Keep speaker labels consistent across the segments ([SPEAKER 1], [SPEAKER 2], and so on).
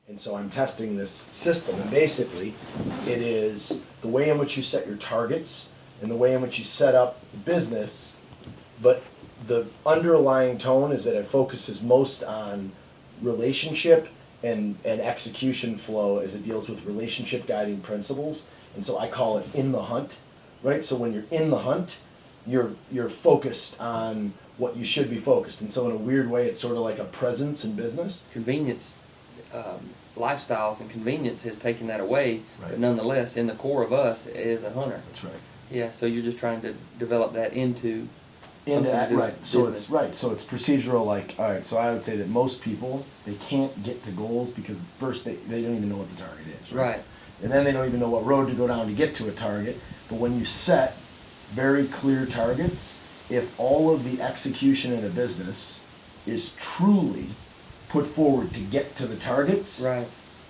[SPEAKER 1] And so I'm testing this system, and basically it is the way in which you set your targets and the way in which you set up the business, but the underlying tone is that it focuses most on relationship and execution flow as it deals with relationship guiding principles. And so I call it in the hunt, right? So when you're in the hunt, you're focused on what you should be focused. And so in a weird way, it's sort of like a presence in business.
[SPEAKER 2] Convenience, lifestyles and convenience has taken that away,
[SPEAKER 1] Right.
[SPEAKER 2] but nonetheless, in the core of us is a hunter.
[SPEAKER 1] That's right.
[SPEAKER 2] Yeah, so you're just trying to develop that into
[SPEAKER 1] In
[SPEAKER 2] something
[SPEAKER 1] that,
[SPEAKER 2] to do
[SPEAKER 1] right.
[SPEAKER 2] with
[SPEAKER 1] So
[SPEAKER 2] business.
[SPEAKER 1] it's right. So it's procedural. Like, all right. So I would say that most people, they can't get to goals because first they don't even know what the target is.
[SPEAKER 2] Right.
[SPEAKER 1] And then they don't even know what road to go down to get to a target. But when you set very clear targets, if all of the execution in a business is truly put forward to get to the targets,
[SPEAKER 2] Right.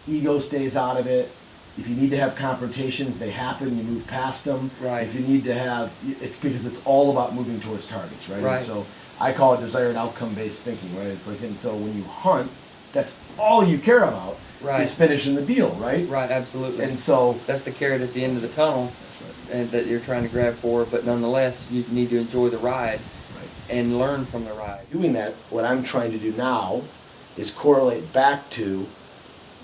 [SPEAKER 1] ego stays out of it. If you need to have confrontations, they happen, you move past them.
[SPEAKER 2] Right.
[SPEAKER 1] If you need to have, it's because it's all about moving towards targets, right?
[SPEAKER 2] Right.
[SPEAKER 1] And so I call it desired outcome-based thinking, right? It's like, and so when you hunt, that's all you care about
[SPEAKER 2] Right.
[SPEAKER 1] is finishing the deal, right?
[SPEAKER 2] Right, absolutely.
[SPEAKER 1] And so,
[SPEAKER 2] That's the carrot at the end of the tunnel
[SPEAKER 1] that's right.
[SPEAKER 2] and that you're trying to grab for, but nonetheless, you need to enjoy the ride
[SPEAKER 1] Right.
[SPEAKER 2] and learn from the ride.
[SPEAKER 1] Doing that, what I'm trying to do now is correlate back to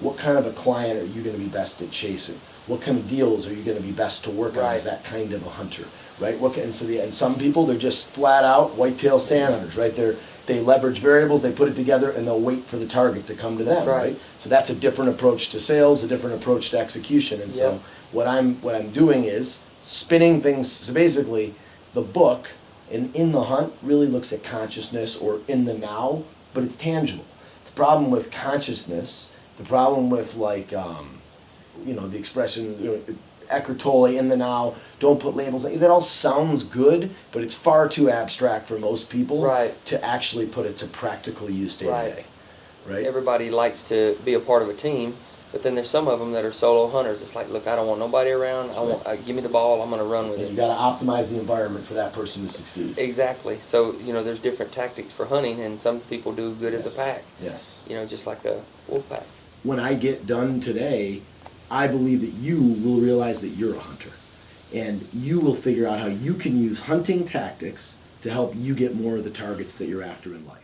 [SPEAKER 1] what kind of a client are you going to be best at chasing? What kind of deals are you going to be best to work on
[SPEAKER 2] Right.
[SPEAKER 1] as that kind of a hunter, right? And some people, they're just flat out whitetail sand hunters, right? They leverage variables, they put it together, and they'll wait for the target to come to them,
[SPEAKER 2] That's right.
[SPEAKER 1] So that's a different approach to sales, a different approach to execution. And so
[SPEAKER 2] Yep.
[SPEAKER 1] what I'm doing is spinning things. So basically, the book in the hunt really looks at consciousness or in the now, but it's tangible. The problem with consciousness, the problem with the expression, Eckhart Tolle, in the now, don't put labels. That all sounds good, but it's far too abstract for most people
[SPEAKER 2] Right.
[SPEAKER 1] to actually put it to practical use day to
[SPEAKER 2] Right.
[SPEAKER 1] day. Right?
[SPEAKER 2] Everybody likes to be a part of a team, but then there's some of them that are solo hunters. It's like, look, I don't want nobody around. Give me the ball. I'm going to run with
[SPEAKER 1] And
[SPEAKER 2] it.
[SPEAKER 1] you got to optimize the environment for that person to succeed.
[SPEAKER 2] Exactly. So, there's different tactics for hunting, and some people do good as
[SPEAKER 1] Yes.
[SPEAKER 2] a pack.
[SPEAKER 1] Yes.
[SPEAKER 2] Just like a wolf pack.
[SPEAKER 1] When I get done today, I believe that you will realize that you're a hunter. And you will figure out how you can use hunting tactics to help you get more of the targets that you're after in life.